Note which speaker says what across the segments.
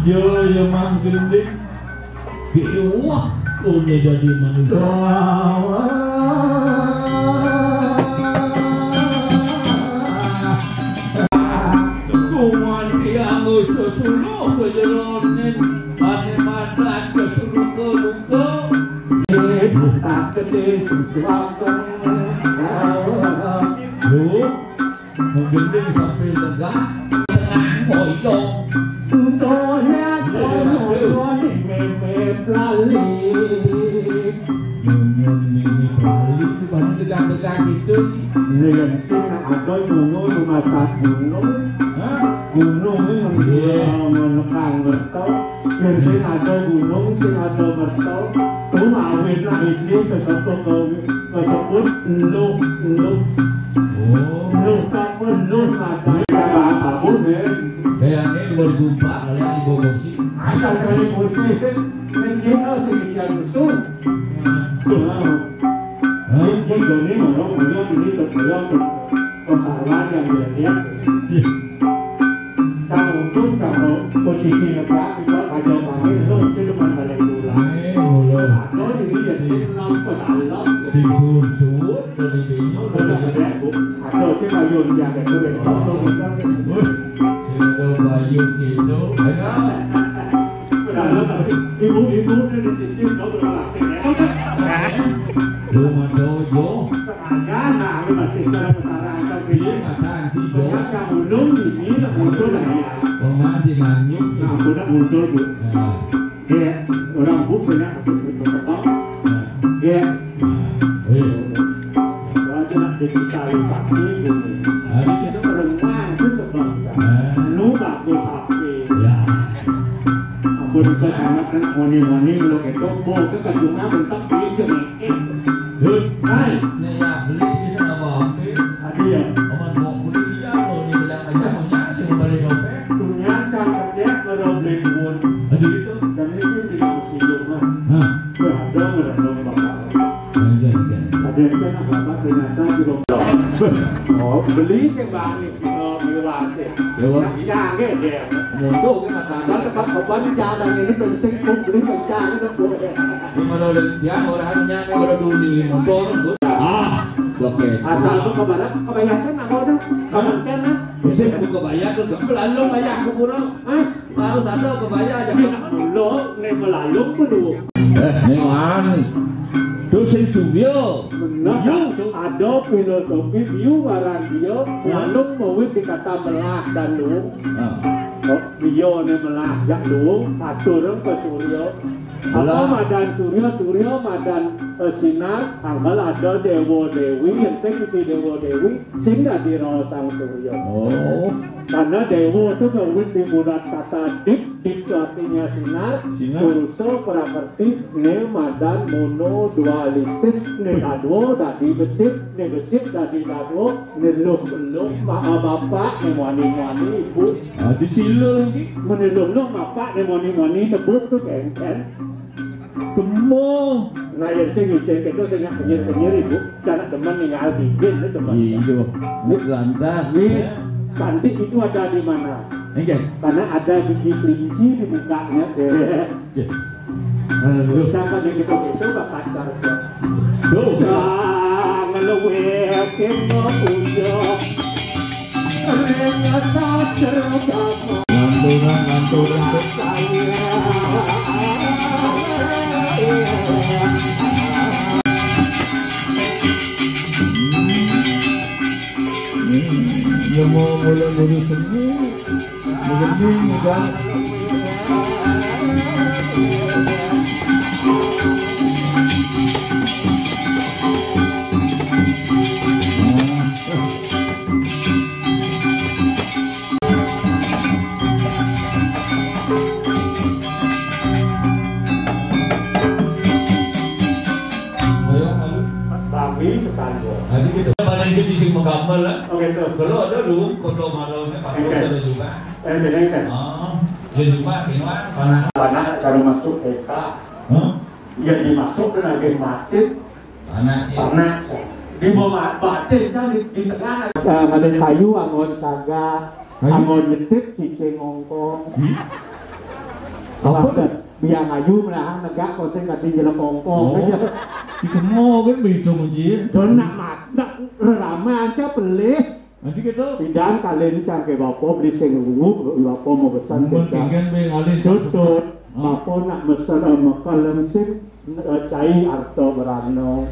Speaker 1: Ya mang gending. Wah, udah dari manusia. Kuman yang usul sejeronin, ane madan kesuruh kebuka. Tak kedis suaka. Lu, menggending sampai legah. Hội dong. Degang itu dengan sing ada gunung rumah gunung gunung menekang bertau yang sing ada gunung sing ada bertau tuh awet lah isi kesebut lu kapun lu ada bahasa bukan kayaknya 2004 kalian di Bogor sih ada sekali kursi mengira sih yang musuh cái người này mà nó cũng nhớ đi tập luyện con xả lá yang dia kalau untuk kalau posisi negara itu ada pakai itu cuma pada bulan nó thì bây giờ sinh năm có đại lắm sinh xuân suốt rồi đi nó là đẹp cũng rồi cái bài dùng nhà để tôi để sống tôi mình ra cái đâu bài dùng gì đâu phải đó là nó là đi bút nó chỉ nó là cái rumah dojo sengaja berarti secara utara atau kiri mata cido yang belum ini muncul lagi pemaji manyuk nah sudah muncul bu ya orang buktinya bersama ya wajah digitalisasi ini hari itu renang sebabnya lu bagus sapi ya aku dikatakan kan moni belum itu mau ke kadungnya bentak itu hai, này là beli di sana bawah. Ada ya. Oman bawa beli dia, kalau ni bilang aja punya, sih beli dompet. Punya cakap dia kalau beli pun. Ada itu. Dan ini sih tidak mesti rumah. Ada bapak. Ada yang nak bapak ternyata belum. Oh, beli sih bang ni mewah sih. Mewah. Jangan dia. Mundur ke mata. Kalau tempat obat jangan ini penting pun beli penting itu boleh. Kalau dia orangnya kalau dunia motor. Oke. Asal itu kebayangkan apa udah? Kebayangkan lah. Bisa kebayang tuh, lalu bayang ke burung. Harus ada kebayang aja. Lo nih melalui dulu. Nih wan. Tuh sing subio. Ada filosofi biu waran dia. Lalu mau dikata melah dan lu. Bio nih melah jak lu. Atur ke suryo. Apa madan suryo madan sinar tanggal ada dewa dewi yang saya kisi dewa dewi sehingga diro sang suryo. Oh, karena dewa itu berwujud di bulat kata dip artinya sinar, kurso prakerti ne madan mono dualisis ne dadwo tadi besit tadi dadwo ne luk mak bapak ne wani ibu. Di silo lagi meneluk bapak ne wani tebuk tuh kengken. Temu, nah yang saya itu saya penyir ibu, cara teman yang albikin itu teman. Iya, ini lantas nih. Cantik itu ada di mana? Karena ada biji kelinci di mukanya. Siapa yang kita itu bapak caranya? Dosa ngeluwe kemo pujo, renya tak terkamu. Lanturan saya. Yang mau mulai semua, mungkin juga. Menggambar lah. Kalau ada dulu kondo malamnya pakai ada juga. Bedakan. Dia juga kena panah kalau masuk peta. Ya dimasuk ke lagi mati. Panah. Di bawah batin kan di tengah. Ada kayu angon saga, angon metik cicing ngongkong. Apa biang ayu lah negak konsen kati jela kongkong aja.
Speaker 2: Ikemo kan bidung uji.
Speaker 1: Don nak masak rama aja pelih.
Speaker 2: Nanti kita
Speaker 1: Pindahan kalian cangke bapak beli senggugu, bapak mau pesan
Speaker 2: mungkin be ngalih
Speaker 1: tutut. Bapak nak pesan makanan sih cai arto berano.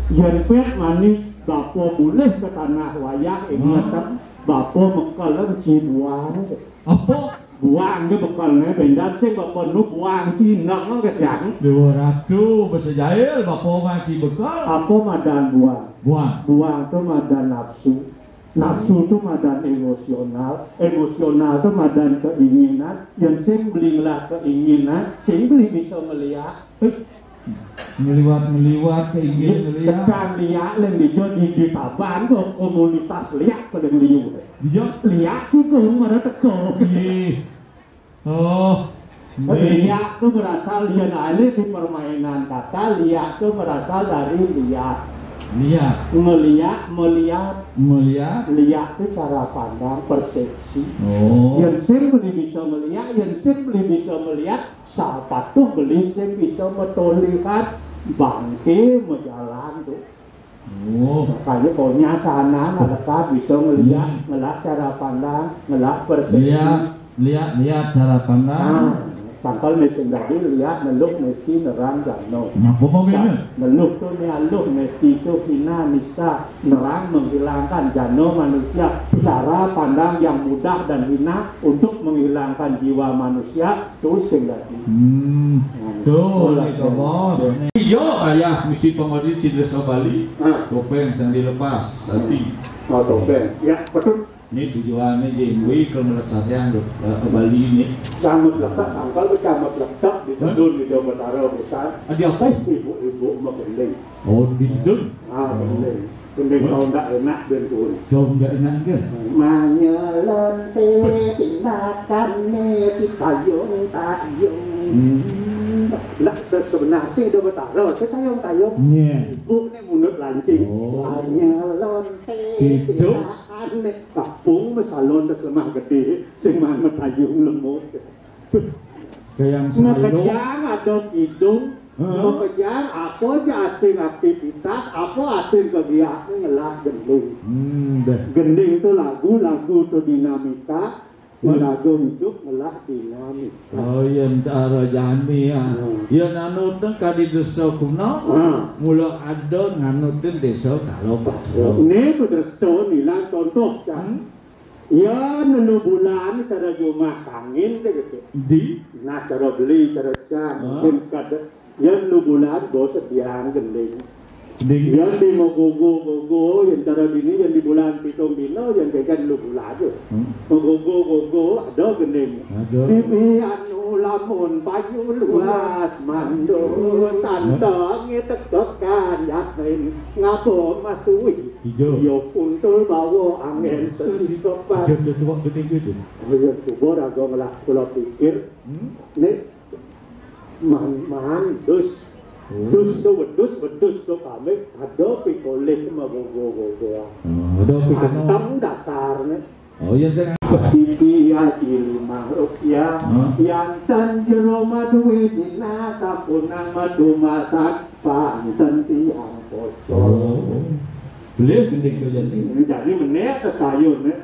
Speaker 1: Yang pet manis bapak boleh ke tanah wayang ingat bapak makanan cibuan.
Speaker 2: apa?
Speaker 1: Buang ke bekalnya benda sih bapak nu buang Cina kan kejang.
Speaker 2: 200 bahasa jahil bapak ngaji bekal.
Speaker 1: Apa madan buang? Buang itu madan nafsu. Nafsu itu madan emosional. Emosional itu madan keinginan. Yang sing belilah keinginan, sing beli bisa melihat.
Speaker 2: Ngeliwat keinginan ngeliat.
Speaker 1: Kesan lihat yang di taban ke komunitas lihat pada liu. Lihat sih ke mana teko.
Speaker 2: Oh,
Speaker 1: Lihat itu berasal dia alih di permainan kata. Lihat itu berasal dari lihat. Melihat. Lihat itu cara pandang, persepsi.
Speaker 2: Oh.
Speaker 1: Yang sing beli bisa melihat, yang sing beli bisa melihat. Siapa tuh beli sing bisa melihat bangke menjalan tuh.
Speaker 2: Oh.
Speaker 1: Makanya pokoknya sana mereka bisa melihat, ngelihat cara pandang, ngelihat persepsi.
Speaker 2: Lihat cara pandang.
Speaker 1: Sampai mesin tadi lihat meluk mesti nerang jano.
Speaker 2: Apa begini?
Speaker 1: Meluk tuh meluk mesti itu hina nisa nerang menghilangkan jano manusia. Cara pandang yang mudah dan hina untuk menghilangkan jiwa manusia itu sing tadi.
Speaker 2: Tuh, itu bos. Iya, ayah misi pengodi Cidresa Bali. Topeng yang dilepas nanti.
Speaker 1: Oh, topeng. Ya, betul.
Speaker 2: Ini tujuannya jengwi ke melestarian ke Bali ini.
Speaker 1: Camat letak, sangkal ke camat letak di Tadun di Jawa Barat besar.
Speaker 2: Ada apa?
Speaker 1: Ibu-ibu mau gending.
Speaker 2: Oh, bidung.
Speaker 1: Gending. Gending kalau tak enak dan turun.
Speaker 2: Jauh nggak enak ke?
Speaker 1: Menyelente tindakan si tayung. Lah sebenarnya sih udah bertaruh, saya tayung. Ibu ini munut lancing. Menyelente tindakan kapung mesalon ke lemah gede, sing mana tayung lemut.
Speaker 2: Kayak yang
Speaker 1: Ngekejang atau hidung, ngekejang apa aja asing aktivitas, apa asing kegiatan ngelah gending. Gending itu lagu itu dinamika. Lagu hidup ngelah dinamika.
Speaker 2: Oh iya cara jami ya. Ya nanuteng kadi desa kuno. Mula ada nanuteng desa kalau baru.
Speaker 1: Ini kudrasto nila contoh kan. Ya 6 bulan cara jumah kangin gitu.
Speaker 2: Di?
Speaker 1: Nah cara beli cara jam. Ya 6 bulan bos sediaan gending. Yang di mau gogo yang cara bini yang di bulan pitung dino yang kayak 6 bulan aja. Gogo ada gending. Bibi anu lamun payu luas mandor santang tekokan yakin ngapo masui. Yo puntul bawa angin sesikopan.
Speaker 2: Coba gending gitu.
Speaker 1: Ya subur agak ngelah kula pikir. Nih man dus wedus tu kami ada pikolik sama gogo.
Speaker 2: Ada pikolik.
Speaker 1: Antam dasarnya.
Speaker 2: Oh yang saya.
Speaker 1: Siti ilmah rupiah yang tanjero madu dina sapunang madu masak panten tiang kosong.
Speaker 2: Boleh gending tu
Speaker 1: jadi menek ke sayur nih.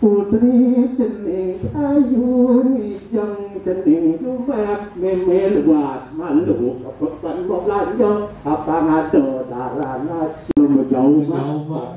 Speaker 1: Putri cening ayu nijang cening jumat memel was malu kapan mau belanja apa ngado darah nasi jauh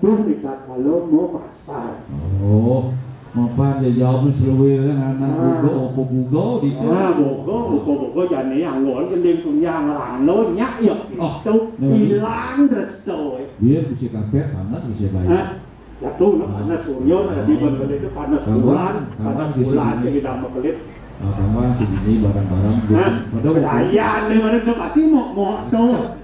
Speaker 1: tuh dekat kalau mau masak.
Speaker 2: Oh, apa dia jawab seluruh anak bugo di
Speaker 1: bugo jadi yang ngol gending yang rano nyak yuk itu hilang resto.
Speaker 2: Dia bisa kafe panas bisa bayar.
Speaker 1: Ya tuh, panas suryo, di bawah itu panas bulan yang kita mau pelit.
Speaker 2: Kawan sini barang-barang.
Speaker 1: Perayaan nih mana tuh pasti mau tuh.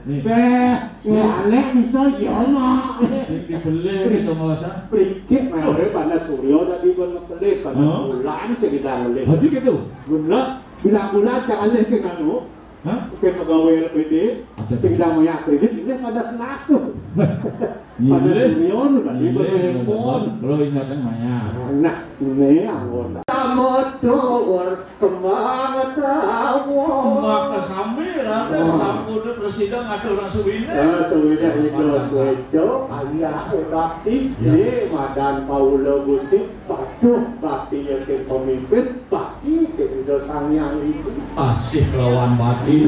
Speaker 1: Ngalek bisa ya mak.
Speaker 2: Dibeli gitu masa.
Speaker 1: Perikit mana panas suryo tadi bawah pelit panas bulan yang kita pelit.
Speaker 2: Hadi gitu.
Speaker 1: Bulan jangan leh ke kanu. Oke pegawai LPD, tidak mau ya kredit, ini pada senasuh. Pada milion, pada handphone.
Speaker 2: Kalau ingatan banyak.
Speaker 1: Nah, ini anggota. Moto matur kemana tawo.
Speaker 2: Maka sambiran sampun presiden ngatur suwine.
Speaker 1: Suwine itu sejo ayah bakti madan Paula Gusti patuh bakti yang pemimpin bakti itu sang yang itu
Speaker 2: asih lawan mati.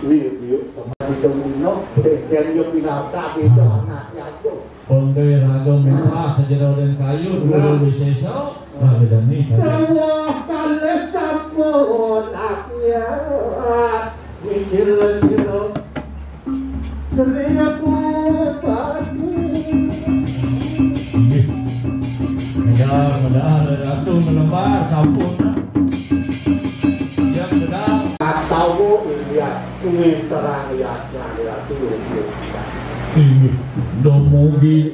Speaker 1: Nih yuk sama Domino dan yuk pinata itu anaknya tuh.
Speaker 2: Pondai raga minta sejarah dan kayu dulu bisa. Nah, bedani.
Speaker 1: Allah kale sampun akhir mikir sira seribu pagi.
Speaker 2: Mudah-mudahan ratu melembar sampun. Yang sedang
Speaker 1: Tahu lihat ini terang lihatnya lihat dulu.
Speaker 2: ini do mobil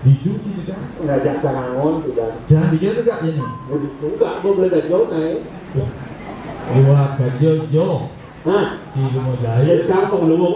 Speaker 2: dicuci juga.
Speaker 1: Ngajak sanangon sudah.
Speaker 2: Jangan dijaga juga ini.
Speaker 1: Begitu enggak mau beli gajo naik.
Speaker 2: Buat gajo jo.
Speaker 1: Hah?
Speaker 2: Di rumah jaya.
Speaker 1: Campur lu.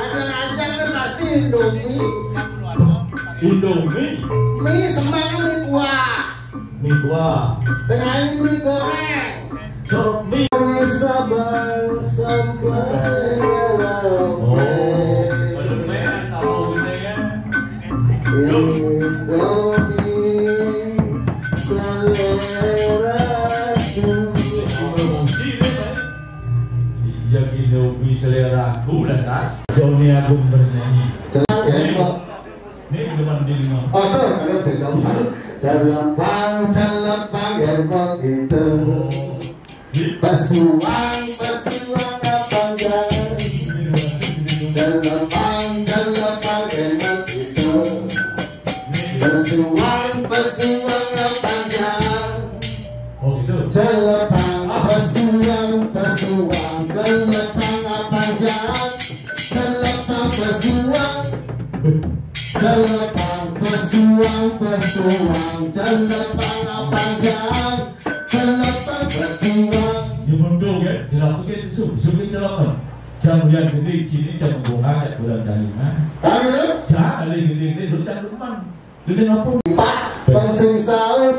Speaker 1: Ajar
Speaker 3: Indomie.
Speaker 2: Indomie.
Speaker 3: Mie semang mie kuah.
Speaker 2: Mie kuah.
Speaker 3: Dengan mie goreng.
Speaker 2: Corok mie.
Speaker 3: Sabang sampai
Speaker 2: Pelumen tahu ini ya. Iya Indomie selera aku dan tak. Joni Agung bernyanyi. Ini teman di lima.
Speaker 3: Oh, kalau sedang telepang gerbang itu. Pesuang abang jangan. Telepang gerbang itu. Pesuang abang jangan.
Speaker 2: Oh gitu.
Speaker 3: Telepang pesuang telepang abang jangan. Telepang pesuang. Telepang pesuang telepang abang jangan. Telepang pesuang.
Speaker 2: Di mundur ya, dilakukan sulit telepon. Jangan lihat gede sini jangan bunga ya kurang jangan. Jangan lihat gede sudah rumah. Gede apa?
Speaker 3: Pangsing saut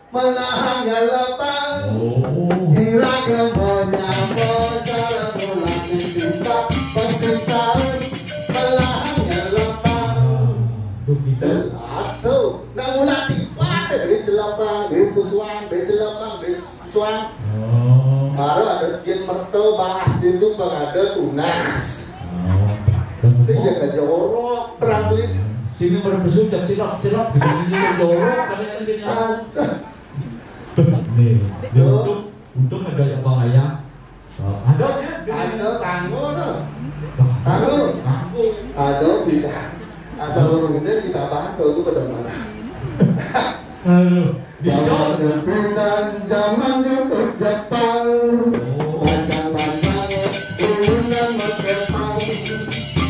Speaker 3: melahang galepang. Kira kemonya cara pulang kita. Pangsing saut melahang galepang. Tuh, nang ulah tiba dari jelepang, dari kusuang, dari jelepang, dari kusuang. Baru ada sekian mertel bahas itu pengada tunas. Itu jaga jorok teranglit.
Speaker 2: Sini pada bersudah cilok gitu ini jorok pada ini. Nih, dia untuk ada yang bang ayah. Ada ya?
Speaker 3: Ada tanggung. Ada bidang. Asal urungnya kita bantu itu pada mana?
Speaker 2: Aduh,
Speaker 3: Zaman itu Jepang. Macam-macam urunan Jepang.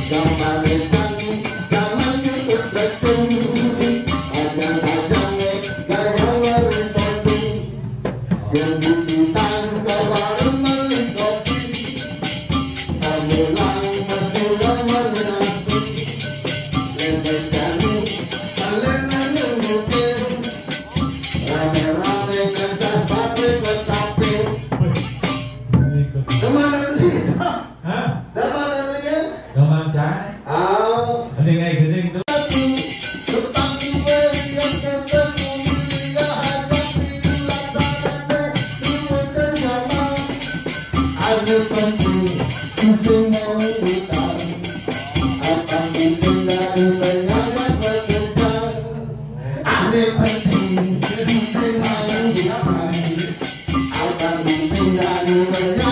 Speaker 3: Zaman itu Jepang. Macam-macam gaya reporting. Yang dibitan ke warung beli kopi. Sambilan masih lama nasi. Lembek jani, kalian yang mungkin. Rame-rame kertas pabrik betapi. Kemana beli?
Speaker 2: hah?
Speaker 3: Kemana beli ya?
Speaker 2: Gaman cai. Ada yang gede itu.
Speaker 3: Tentang iwe yang ketemu dia hanya dilaksanakan dibuatkan sama. Ada penting semua kita akan ditinggali banyak bekerja. Ada penting semua kita akan ditinggali banyak